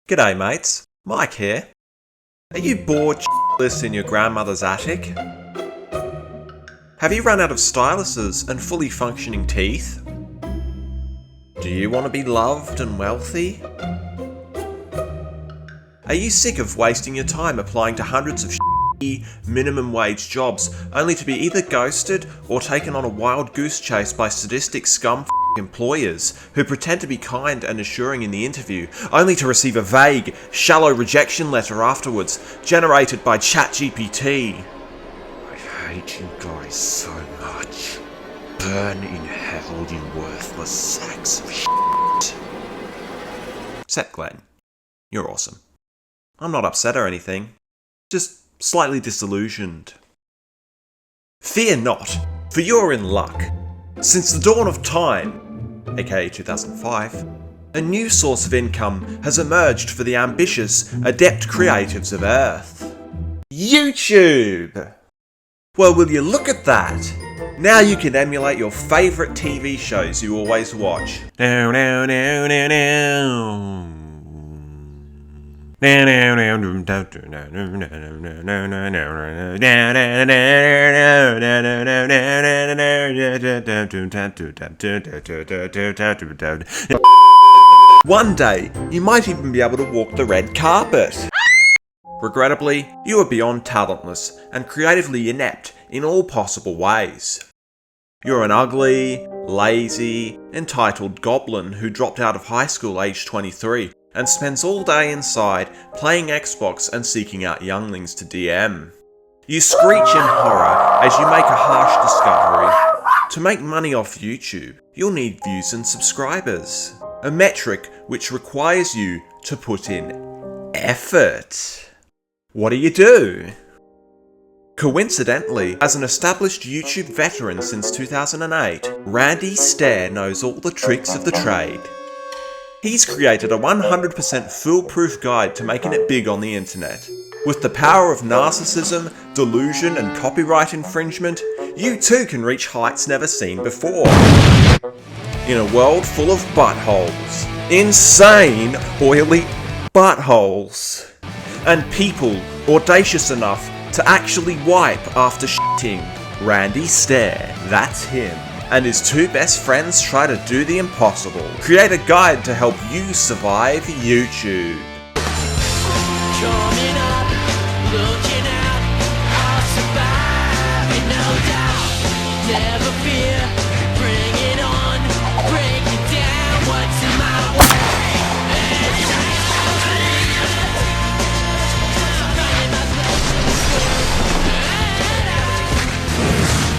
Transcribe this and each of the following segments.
G'day mates, Mike here. Are you bored shitless in your grandmother's attic? Have you run out of styluses and fully functioning teeth? Do you want to be loved and wealthy? Are you sick of wasting your time applying to hundreds of shitty minimum wage jobs only to be either ghosted or taken on a wild goose chase by sadistic scum employers who pretend to be kind and assuring in the interview, only to receive a vague, shallow rejection letter afterwards, generated by ChatGPT? I hate you guys so much. Burn in hell, you worthless sacks of shit. Except Glenn. You're awesome. I'm not upset or anything. Just slightly disillusioned. Fear not, for you're in luck. Since the dawn of time, aka 2005, a new source of income has emerged for the ambitious, adept creatives of Earth. YouTube! Well, will you look at that? Now you can emulate your favourite TV shows you always watch. One day, you might even be able to walk the red carpet. Regrettably, you are beyond talentless and creatively inept in all possible ways. You're an ugly, lazy, entitled goblin who dropped out of high school aged 23 and spends all day inside playing Xbox and seeking out younglings to DM. You screech in horror as you make a harsh discovery. To make money off YouTube, you'll need views and subscribers, a metric which requires you to put in effort. What do? Coincidentally, as an established YouTube veteran since 2008, Randy Stair knows all the tricks of the trade. He's created a 100% foolproof guide to making it big on the internet. With the power of narcissism, delusion and copyright infringement, you too can reach heights never seen before. In a world full of buttholes. Insane, oily buttholes. And people audacious enough to actually wipe after shitting. Randy Stair, that's him. And his two best friends try to do the impossible. Create a guide to help you survive YouTube. Coming up, looking out, I'll survive, no doubt. Never fear, bring it on, break it down, what's in my way?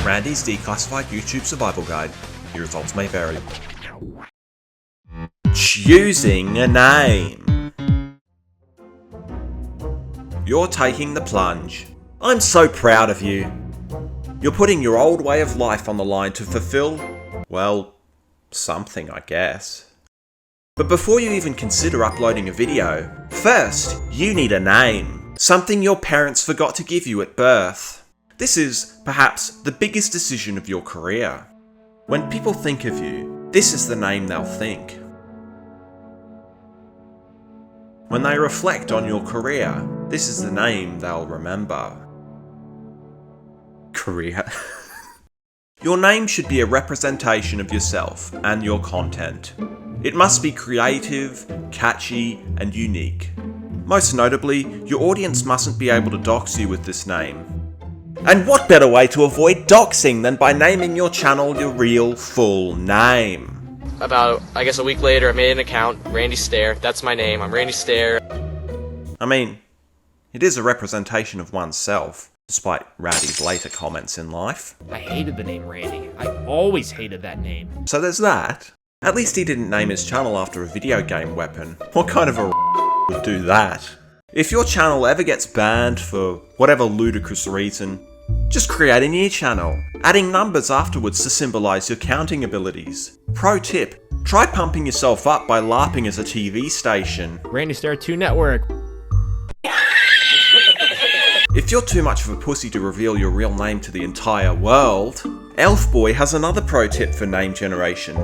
Randy's Declassified YouTube Survival Guide. Your results may vary. Choosing a name. You're taking the plunge. I'm so proud of you. You're putting your old way of life on the line to fulfill, well, something I guess. But before you even consider uploading a video, first, you need a name. Something your parents forgot to give you at birth. This is, perhaps, the biggest decision of your career. When people think of you, this is the name they'll think. When they reflect on your career, this is the name they'll remember. Career. Your name should be a representation of yourself and your content. It must be creative, catchy, and unique. Most notably, your audience mustn't be able to dox you with this name. And what better way to avoid doxing than by naming your channel your real full name? About, I guess, a week later, I made an account, Randy Stair. That's my name, I'm Randy Stair. I mean, it is a representation of oneself, despite Rowdy's later comments in life. I hated the name Randy. I always hated that name. So there's that. At least he didn't name his channel after a video game weapon. What kind of a would do that? If your channel ever gets banned for whatever ludicrous reason, just create a new channel, adding numbers afterwards to symbolise your counting abilities. Pro tip, try pumping yourself up by LARPing as a TV station. Randy Stair 2 Network. If you're too much of a pussy to reveal your real name to the entire world, Elfboy has another pro tip for name generation.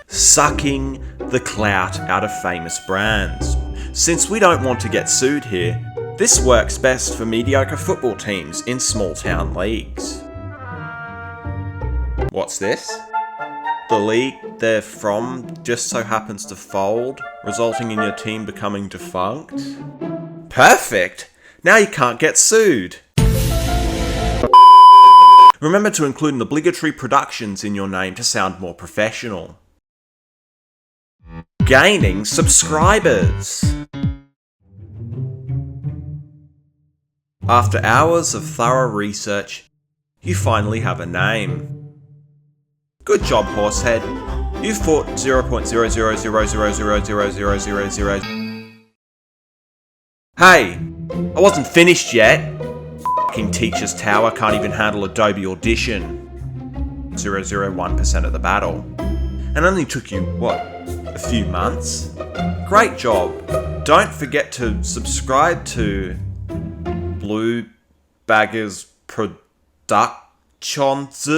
Sucking the clout out of famous brands. since we don't want to get sued here, this works best for mediocre football teams in small town leagues. What's this? The league they're from just so happens to fold, resulting in your team becoming defunct? Perfect! Now you can't get sued! Remember to include an obligatory productions in your name to sound more professional. Gaining subscribers! After hours of thorough research, you finally have a name. Good job, Horsehead. You've fought 0.000000000. Hey! I wasn't finished yet! Fucking Teacher's Tower can't even handle Adobe Audition. 0.001% of the battle. And only took you, what, a few months? Great job! Don't forget to subscribe to Blue Baggers Productions.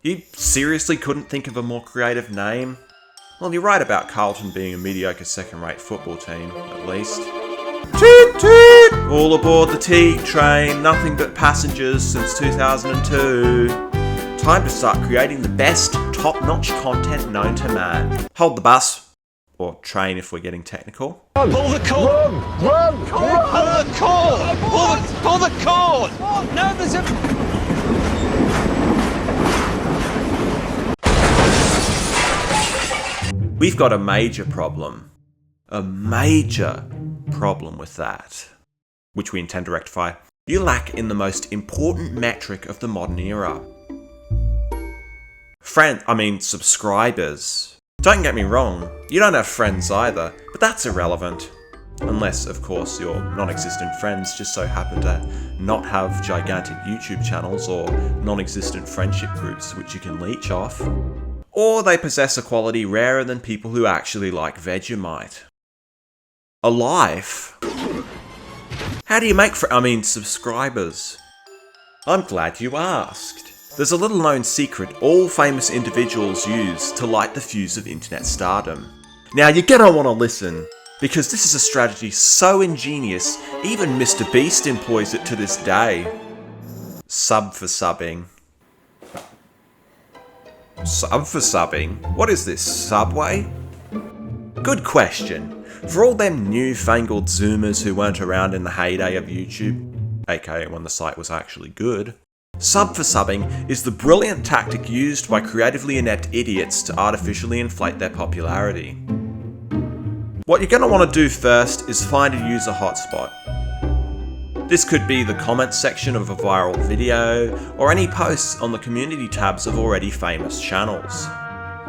You seriously couldn't think of a more creative name? Well, you're right about Carlton being a mediocre second-rate football team, at least. Toot toot! All aboard the T-train, nothing but passengers since 2002. Time to start creating the best, top-notch content known to man. Hold the bus. Or train if we're getting technical. Pull the cord! Run! Pull the cord! Pull the cord! No, there's a... We've got a major problem. A major problem with that. Which we intend to rectify. You lack in the most important metric of the modern era. Subscribers. Don't get me wrong, you don't have friends either, but that's irrelevant. Unless, of course, your non-existent friends just so happen to not have gigantic YouTube channels or non-existent friendship groups which you can leech off. Or they possess a quality rarer than people who actually like Vegemite. A life? How do you make subscribers? I'm glad you asked. There's a little known secret all famous individuals use to light the fuse of internet stardom. Now you're gonna want to listen, because this is a strategy so ingenious, even Mr. Beast employs it to this day. Sub for subbing. Sub for subbing? What is this, Subway? Good question. For all them newfangled Zoomers who weren't around in the heyday of YouTube, aka when the site was actually good, sub for subbing is the brilliant tactic used by creatively inept idiots to artificially inflate their popularity. What you're going to want to do first is find a user hotspot. This could be the comments section of a viral video, or any posts on the community tabs of already famous channels.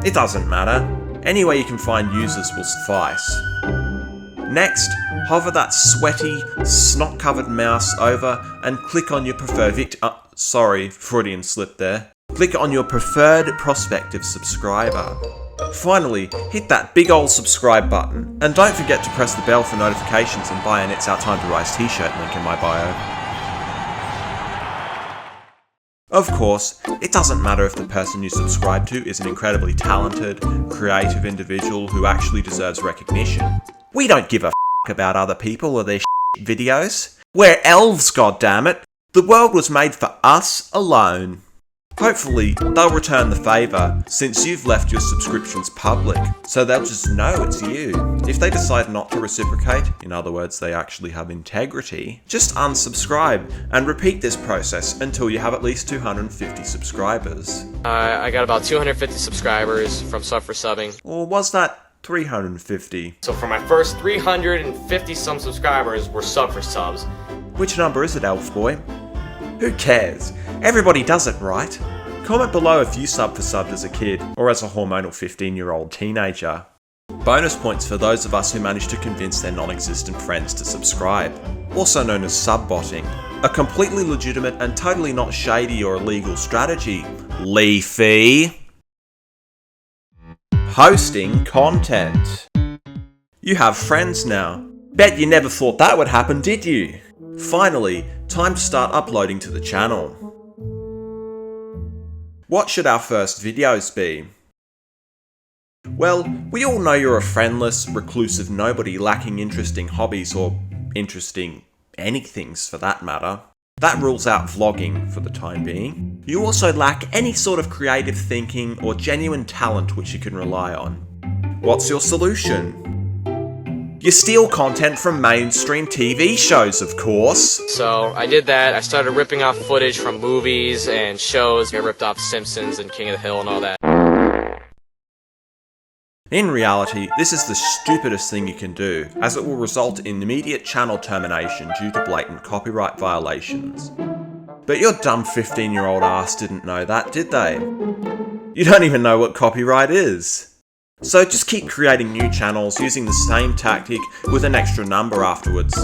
It doesn't matter, anywhere you can find users will suffice. Next, hover that sweaty, snot-covered mouse over and click on your preferred sorry, Freudian slip there. Click on your preferred prospective subscriber. Finally, hit that big ol' subscribe button, and don't forget to press the bell for notifications and buy an It's Our Time to Rise t-shirt link in my bio. Of course, it doesn't matter if the person you subscribe to is an incredibly talented, creative individual who actually deserves recognition. We don't give a f*** about other people or their videos. We're elves, goddammit! The world was made for us alone. Hopefully, they'll return the favour, since you've left your subscriptions public, so they'll just know it's you. If they decide not to reciprocate, in other words they actually have integrity, just unsubscribe, and repeat this process until you have at least 250 subscribers. I got about 250 subscribers from sub for subbing. Or was that 350? So for my first 350 some subscribers were sub for subs. Which number is it, elf boy? Who cares? Everybody does it, right? Comment below if you sub for subbed as a kid, or as a hormonal 15-year-old teenager. Bonus points for those of us who managed to convince their non-existent friends to subscribe, also known as subbotting. A completely legitimate and totally not shady or illegal strategy. Leafy. Posting content. You have friends now. Bet you never thought that would happen, did you? Finally, time to start uploading to the channel. What should our first videos be? Well, we all know you're a friendless, reclusive nobody lacking interesting hobbies or interesting anythings for that matter. That rules out vlogging for the time being. You also lack any sort of creative thinking or genuine talent which you can rely on. What's your solution? You steal content from mainstream TV shows, of course. So I did that. I started ripping off footage from movies and shows. I ripped off Simpsons and King of the Hill and all that. In reality, this is the stupidest thing you can do, as it will result in immediate channel termination due to blatant copyright violations. But your dumb 15-year-old ass didn't know that, did they? You don't even know what copyright is. So just keep creating new channels using the same tactic with an extra number afterwards.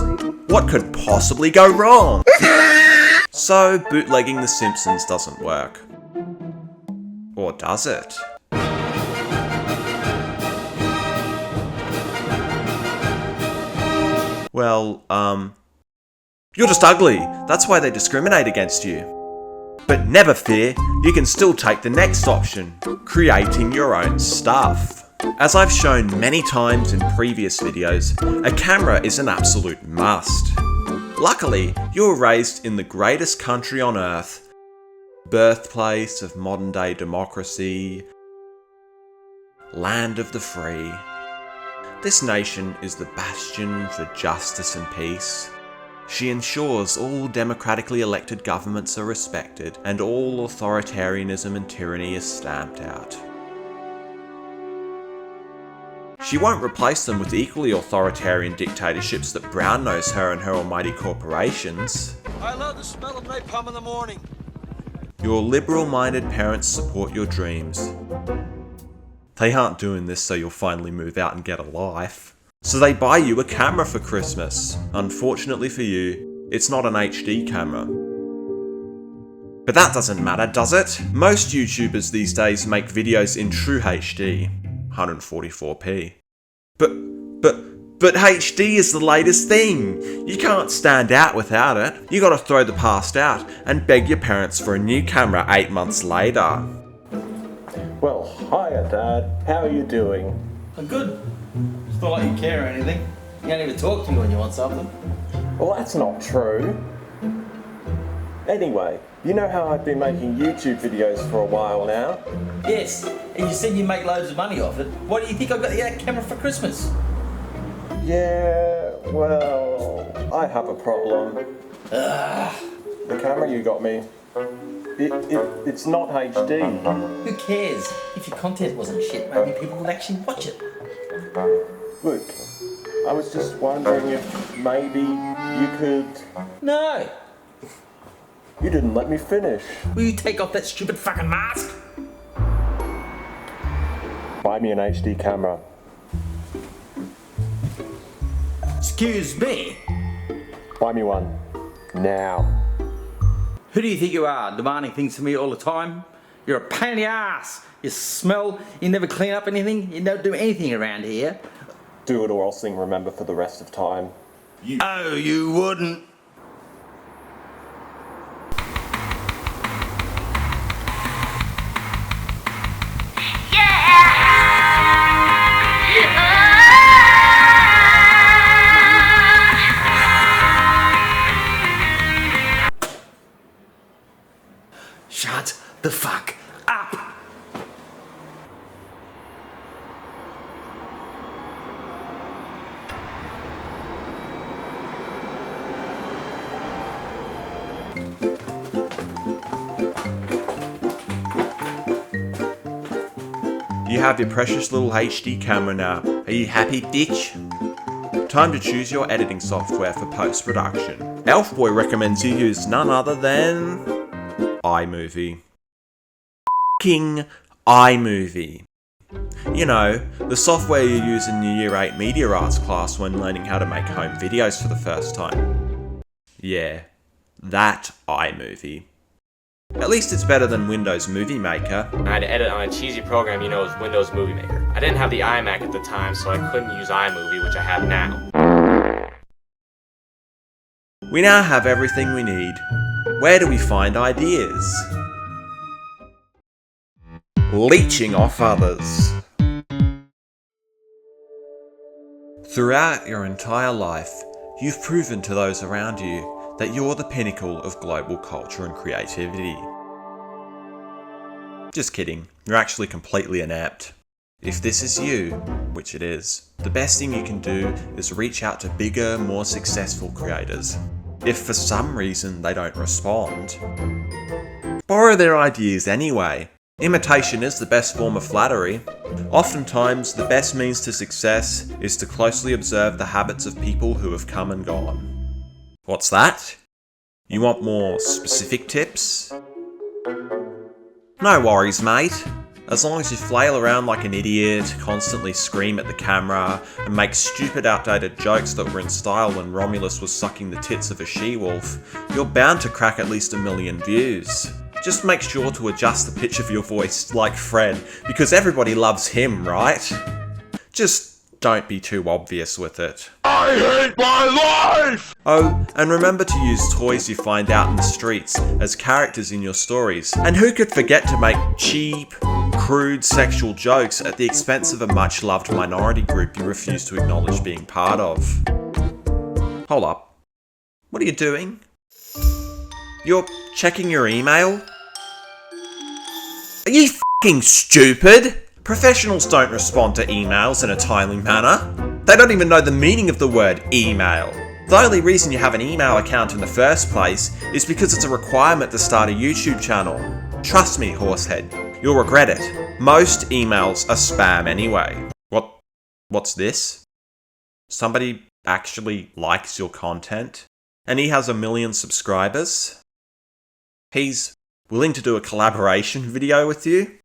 What could possibly go wrong? So bootlegging The Simpsons doesn't work. Or does it? Well, you're just ugly. That's why they discriminate against you. But never fear, you can still take the next option, creating your own stuff. As I've shown many times in previous videos, a camera is an absolute must. Luckily, you were raised in the greatest country on earth, birthplace of modern day democracy, land of the free. This nation is the bastion for justice and peace. She ensures all democratically elected governments are respected and all authoritarianism and tyranny is stamped out. She won't replace them with equally authoritarian dictatorships that brown-nose her and her almighty corporations. I love the smell of napalm in the morning. Your liberal-minded parents support your dreams. They aren't doing this so you'll finally move out and get a life. So they buy you a camera for Christmas. Unfortunately for you, it's not an HD camera. But that doesn't matter, does it? Most YouTubers these days make videos in true HD, 144p. But HD is the latest thing. You can't stand out without it. You gotta throw the past out and beg your parents for a new camera 8 months later. Well, hiya Dad, how are you doing? I'm good. It's not like you care or anything. You don't even talk to me when you want something. Well, that's not true. Anyway, you know how I've been making YouTube videos for a while now? Yes, and you said you make loads of money off it. Why do you think I got that camera for Christmas? Yeah, well, I have a problem. The camera you got me, it's not HD. Who cares? If your content wasn't shit, maybe people would actually watch it. Look, I was just wondering if maybe you could... No! You didn't let me finish. Will you take off that stupid fucking mask? Buy me an HD camera. Excuse me? Buy me one. Now. Who do you think you are, demanding things from me all the time? You're a pain in the ass. You smell, you never clean up anything, you don't do anything around here. Do it or I'll sing Remember for the rest of time. Oh, you wouldn't. Shut the fuck up! You have your precious little HD camera now. Are you happy, bitch? Time to choose your editing software for post-production. Elfboy recommends you use none other than... iMovie. King iMovie. You know, the software you use in your Year 8 Media Arts class when learning how to make home videos for the first time. Yeah, that iMovie. At least it's better than Windows Movie Maker. I had to edit on a cheesy program, you know, it was Windows Movie Maker. I didn't have the iMac at the time, so I couldn't use iMovie, which I have now. We now have everything we need. Where do we find ideas? Leeching off others. Throughout your entire life, you've proven to those around you that you're the pinnacle of global culture and creativity. Just kidding, you're actually completely inept. If this is you, which it is, the best thing you can do is reach out to bigger, more successful creators. If for some reason they don't respond, borrow their ideas anyway. Imitation is the best form of flattery. Oftentimes, the best means to success is to closely observe the habits of people who have come and gone. What's that? You want more specific tips? No worries, mate. As long as you flail around like an idiot, constantly scream at the camera, and make stupid outdated jokes that were in style when Romulus was sucking the tits of a she-wolf, you're bound to crack at least 1 million views. Just make sure to adjust the pitch of your voice like Fred, because everybody loves him, right? Just don't be too obvious with it. I hate my life! Oh, and remember to use toys you find out in the streets as characters in your stories. And who could forget to make cheap, crude sexual jokes at the expense of a much-loved minority group you refuse to acknowledge being part of? Hold up. What are you doing? You're checking your email? Are you f***ing stupid? Professionals don't respond to emails in a timely manner. They don't even know the meaning of the word email. The only reason you have an email account in the first place is because it's a requirement to start a YouTube channel. Trust me, horsehead, you'll regret it. Most emails are spam anyway. What's this? Somebody actually likes your content? And he has 1 million subscribers? He's willing to do a collaboration video with you?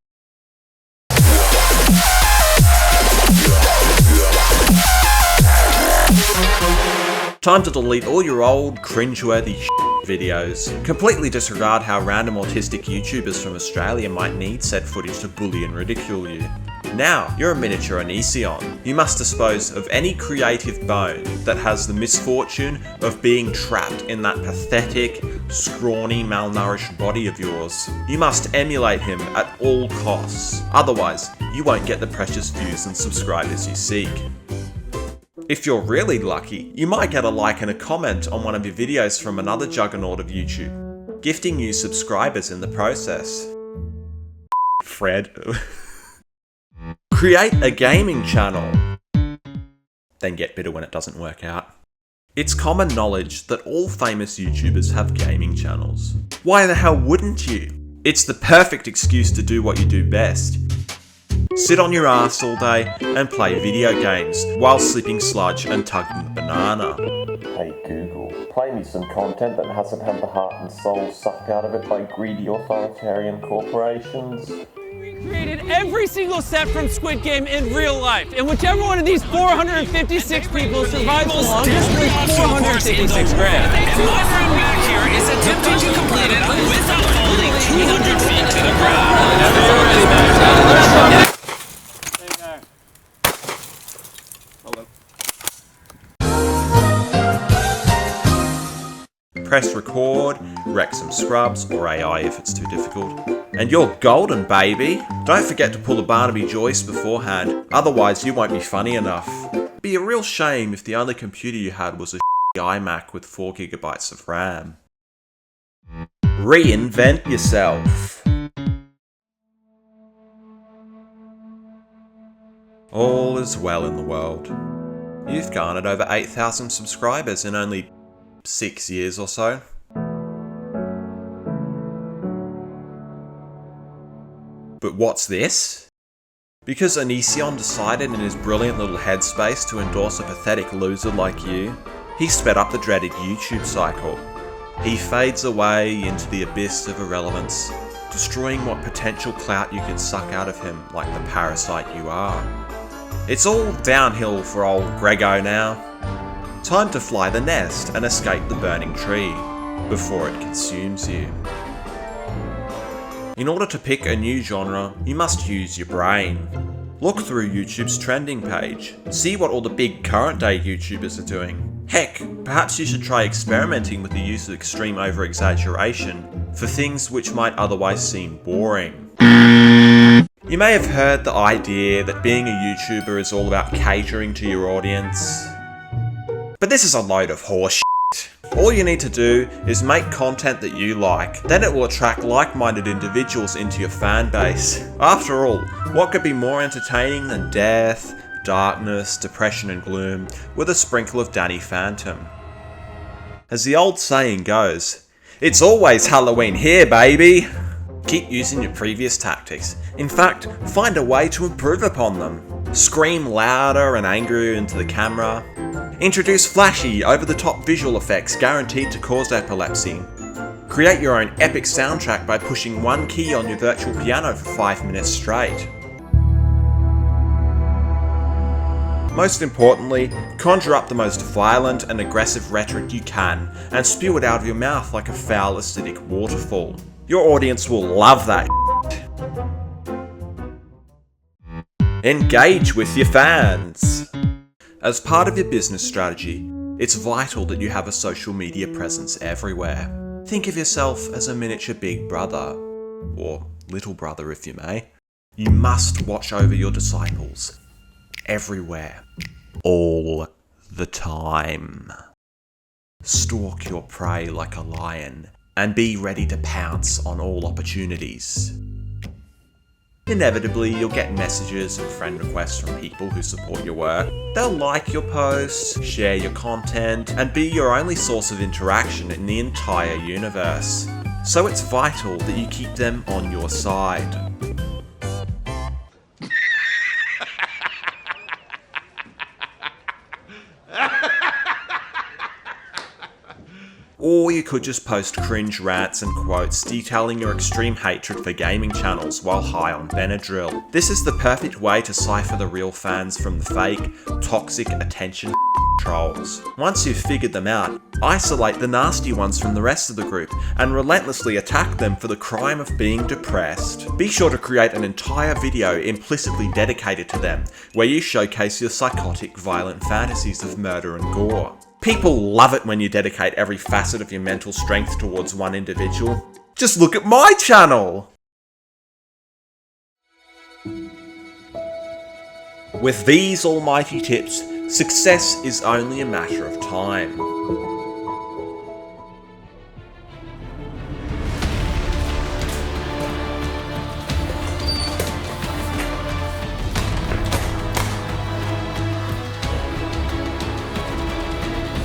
Time to delete all your old, cringeworthy videos. Completely disregard how random autistic YouTubers from Australia might need said footage to bully and ridicule you. Now, you're a miniature Onision. You must dispose of any creative bone that has the misfortune of being trapped in that pathetic, scrawny, malnourished body of yours. You must emulate him at all costs. Otherwise, you won't get the precious views and subscribers you seek. If you're really lucky, you might get a like and a comment on one of your videos from another juggernaut of YouTube, gifting you subscribers in the process. Fred. Create a gaming channel. Then get bitter when it doesn't work out. It's common knowledge that all famous YouTubers have gaming channels. Why the hell wouldn't you? It's the perfect excuse to do what you do best. Sit on your ass all day and play video games while sipping sludge and tugging the banana. Hey Google, play me some content that hasn't had the heart and soul sucked out of it by greedy authoritarian corporations. We created every single set from Squid Game in real life, and whichever one of these 456 people survives the longest wins 456 grand. And my friend back here is attempting to complete it without falling 200 feet to the ground. Press record, wreck some scrubs, or AI if it's too difficult. And you're golden, baby! Don't forget to pull a Barnaby Joyce beforehand, otherwise you won't be funny enough. It'd be a real shame if the only computer you had was a iMac with 4GB of RAM. Reinvent yourself. All is well in the world. You've garnered over 8,000 subscribers in only 6 years or so. But what's this? Because Onision decided in his brilliant little headspace to endorse a pathetic loser like you, he sped up the dreaded YouTube cycle. He fades away into the abyss of irrelevance, destroying what potential clout you could suck out of him like the parasite you are. It's all downhill for old Grego now. Time to fly the nest and escape the burning tree before it consumes you. In order to pick a new genre, you must use your brain. Look through YouTube's trending page. See what all the big current day YouTubers are doing. Heck, perhaps you should try experimenting with the use of extreme over-exaggeration for things which might otherwise seem boring. You may have heard the idea that being a YouTuber is all about catering to your audience. But this is a load of horse shit. All you need to do is make content that you like, then it will attract like-minded individuals into your fan base. After all, what could be more entertaining than death, darkness, depression and gloom with a sprinkle of Danny Phantom? As the old saying goes, it's always Halloween here, baby! Keep using your previous tactics. In fact, find a way to improve upon them. Scream louder and angrier into the camera. Introduce flashy, over-the-top visual effects guaranteed to cause epilepsy. Create your own epic soundtrack by pushing one key on your virtual piano for 5 minutes straight. Most importantly, conjure up the most violent and aggressive rhetoric you can and spew it out of your mouth like a foul acidic waterfall. Your audience will love that shit. Engage with your fans. As part of your business strategy, it's vital that you have a social media presence everywhere. Think of yourself as a miniature big brother, or little brother if you may. You must watch over your disciples. Everywhere. All the time. Stalk your prey like a lion, and be ready to pounce on all opportunities. Inevitably, you'll get messages and friend requests from people who support your work. They'll like your posts, share your content, and be your only source of interaction in the entire universe. So it's vital that you keep them on your side. Or you could just post cringe rants and quotes detailing your extreme hatred for gaming channels while high on Benadryl. This is the perfect way to cipher the real fans from the fake, toxic attention trolls. Once you've figured them out, isolate the nasty ones from the rest of the group and relentlessly attack them for the crime of being depressed. Be sure to create an entire video implicitly dedicated to them, where you showcase your psychotic, violent fantasies of murder and gore. People love it when you dedicate every facet of your mental strength towards one individual. Just look at my channel! With these almighty tips, success is only a matter of time.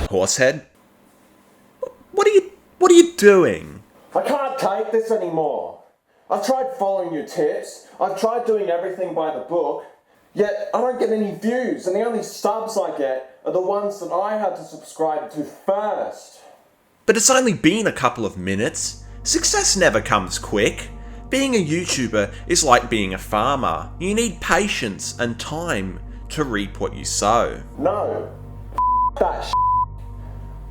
Horsehead? What are you doing? I can't take this anymore. I've tried following your tips, I've tried doing everything by the book, yet I don't get any views, and the only subs I get are the ones that I had to subscribe to first. But it's only been a couple of minutes. Success never comes quick. Being a YouTuber is like being a farmer. You need patience and time to reap what you sow. No. That shit.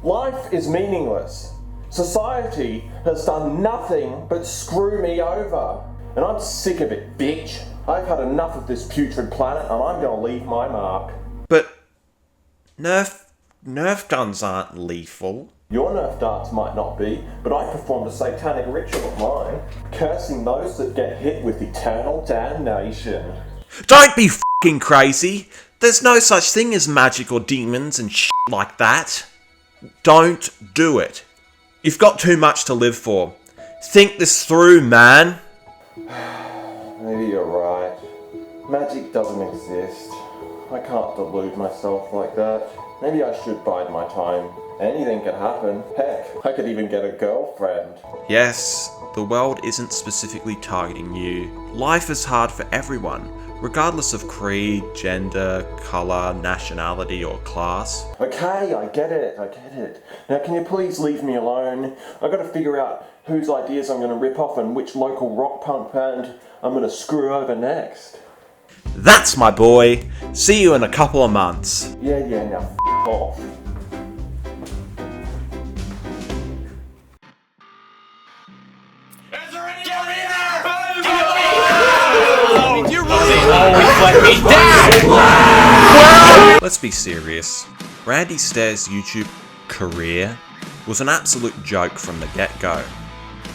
Life is meaningless. Society has done nothing but screw me over. And I'm sick of it, bitch. I've had enough of this putrid planet and I'm gonna leave my mark. But Nerf guns aren't lethal. Your Nerf darts might not be, but I performed a satanic ritual of mine, cursing those that get hit with eternal damnation. Don't be f***ing crazy! There's no such thing as magic or demons and shit like that. Don't do it. You've got too much to live for. Think this through, man. Maybe you're right. Magic doesn't exist. I can't delude myself like that. Maybe I should bide my time. Anything could happen. Heck, I could even get a girlfriend. Yes, the world isn't specifically targeting you. Life is hard for everyone, regardless of creed, gender, colour, nationality or class. Okay, I get it. Now can you please leave me alone? I've got to figure out whose ideas I'm going to rip off and which local rock punk band I'm going to screw over next. That's my boy. See you in a couple of months. Yeah, now f*** off. Let's be serious. Randy Stair's YouTube career was an absolute joke from the get-go.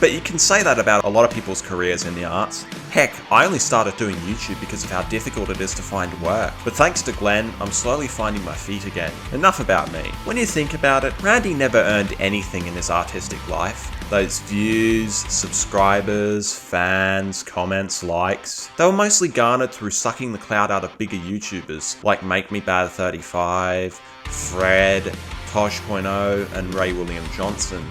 But you can say that about a lot of people's careers in the arts. Heck, I only started doing YouTube because of how difficult it is to find work. But thanks to Glenn, I'm slowly finding my feet again. Enough about me. When you think about it, Randy never earned anything in his artistic life. Those views, subscribers, fans, comments, likes, they were mostly garnered through sucking the clout out of bigger YouTubers like Make Me Bad 35, Fred, Tosh.0, and Ray William Johnson,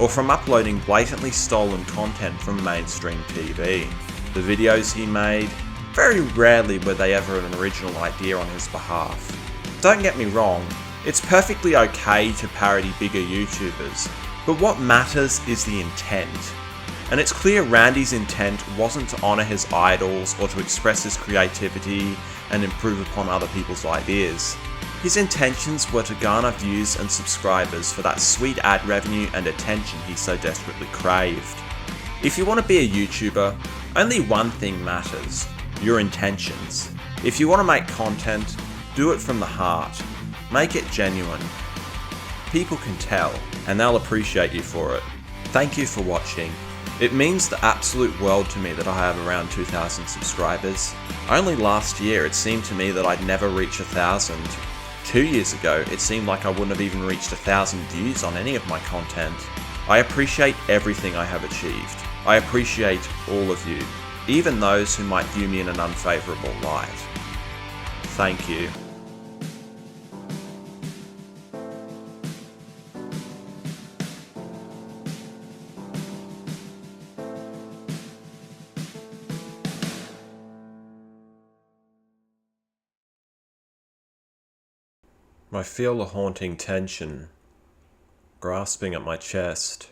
or from uploading blatantly stolen content from mainstream TV. The videos he made, very rarely were they ever an original idea on his behalf. Don't get me wrong, it's perfectly okay to parody bigger YouTubers, but what matters is the intent. And it's clear Randy's intent wasn't to honour his idols or to express his creativity and improve upon other people's ideas. His intentions were to garner views and subscribers for that sweet ad revenue and attention he so desperately craved. If you want to be a YouTuber, only one thing matters: your intentions. If you want to make content, do it from the heart. Make it genuine. People can tell, and they'll appreciate you for it. Thank you for watching. It means the absolute world to me that I have around 2,000 subscribers. Only last year it seemed to me that I'd never reach 1,000. 2 years ago, it seemed like I wouldn't have even reached 1,000 views on any of my content. I appreciate everything I have achieved. I appreciate all of you, even those who might view me in an unfavourable light. Thank you. I feel a haunting tension, grasping at my chest,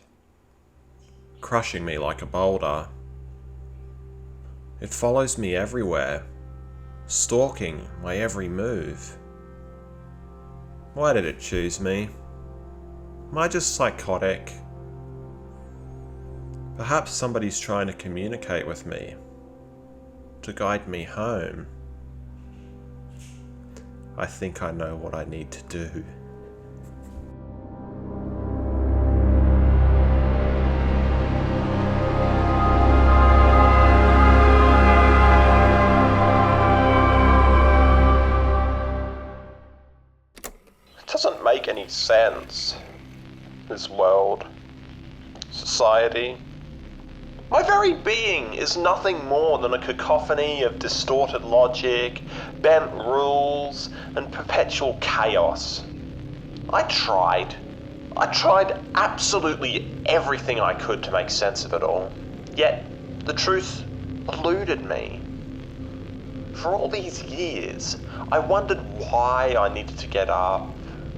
crushing me like a boulder. It follows me everywhere, stalking my every move. Why did it choose me? Am I just psychotic? Perhaps somebody's trying to communicate with me, to guide me home. I think I know what I need to do. It doesn't make any sense. This world, society. My very being is nothing more than a cacophony of distorted logic, bent rules, and perpetual chaos. I tried absolutely everything I could to make sense of it all. Yet, the truth eluded me. For all these years, I wondered why I needed to get up,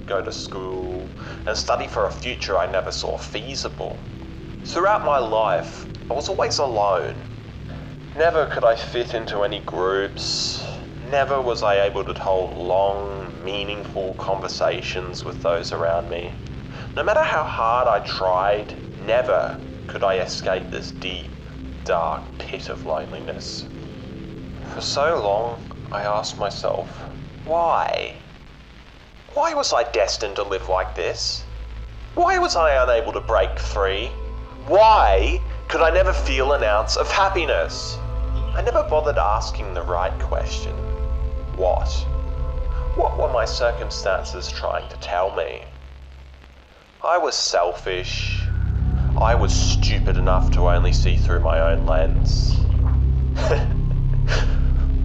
go to school, and study for a future I never saw feasible. Throughout my life, I was always alone. Never could I fit into any groups. Never was I able to hold long, meaningful conversations with those around me. No matter how hard I tried, never could I escape this deep, dark pit of loneliness. For so long, I asked myself, why? Why was I destined to live like this? Why was I unable to break free? Why could I never feel an ounce of happiness? I never bothered asking the right question. What? What were my circumstances trying to tell me? I was selfish. I was stupid enough to only see through my own lens.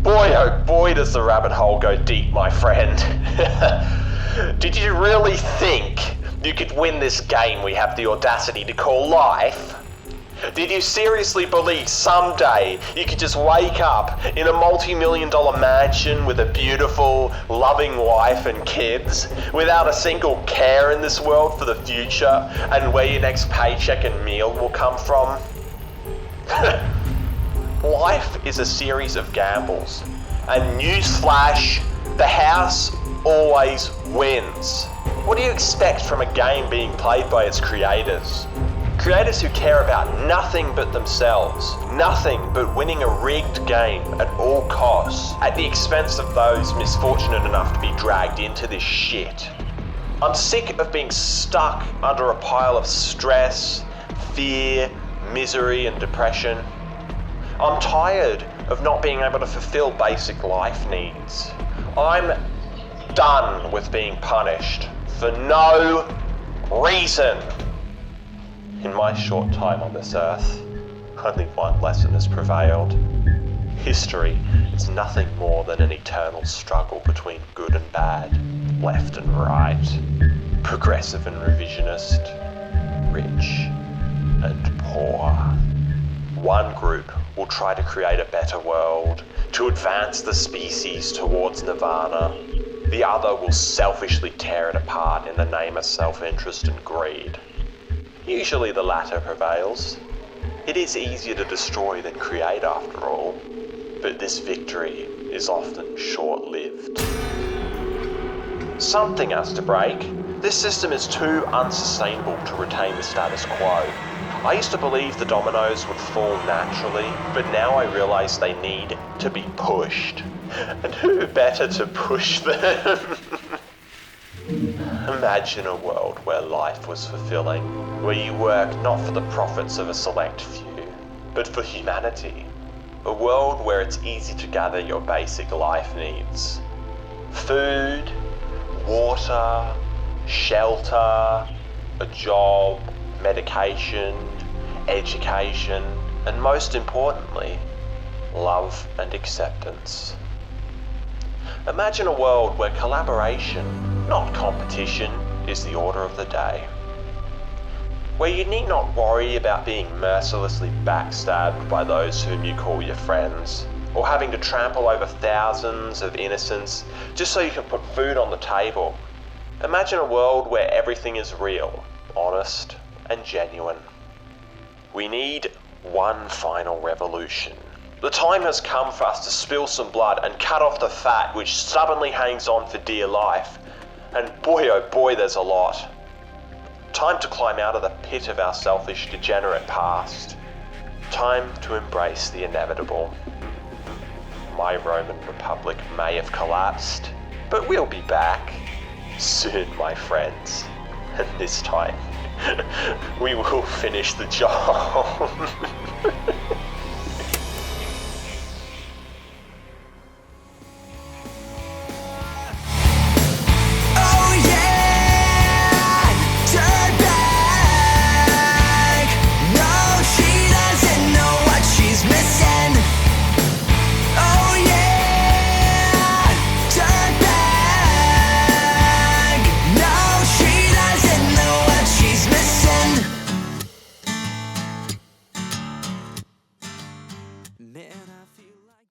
Boy, oh boy, does the rabbit hole go deep, my friend. Did you really think you could win this game we have the audacity to call life? Did you seriously believe someday you could just wake up in a multi-million-dollar mansion with a beautiful, loving wife and kids, without a single care in this world for the future and where your next paycheck and meal will come from? Life is a series of gambles, and newsflash, the house always wins. What do you expect from a game being played by its creators? Creators who care about nothing but themselves, nothing but winning a rigged game at all costs, at the expense of those misfortunate enough to be dragged into this shit. I'm sick of being stuck under a pile of stress, fear, misery and depression. I'm tired of not being able to fulfill basic life needs. I'm done with being punished for no reason. In my short time on this earth, only one lesson has prevailed. History is nothing more than an eternal struggle between good and bad, left and right, progressive and revisionist, rich and poor. One group will try to create a better world, to advance the species towards nirvana. The other will selfishly tear it apart in the name of self-interest and greed. Usually the latter prevails. It is easier to destroy than create after all, but this victory is often short-lived. Something has to break. This system is too unsustainable to retain the status quo. I used to believe the dominoes would fall naturally, but now I realize they need to be pushed. And who better to push them? Imagine a world where life was fulfilling, where you work not for the profits of a select few, but for humanity. A world where it's easy to gather your basic life needs. Food, water, shelter, a job, medication, education, and most importantly, love and acceptance. Imagine a world where collaboration, not competition, is the order of the day. Where you need not worry about being mercilessly backstabbed by those whom you call your friends, or having to trample over thousands of innocents just so you can put food on the table. Imagine a world where everything is real, honest, and genuine. We need one final revolution. The time has come for us to spill some blood and cut off the fat which stubbornly hangs on for dear life. And boy oh boy, there's a lot. Time to climb out of the pit of our selfish, degenerate past. Time to embrace the inevitable. My Roman Republic may have collapsed, but we'll be back. Soon, my friends. And this time, we will finish the job.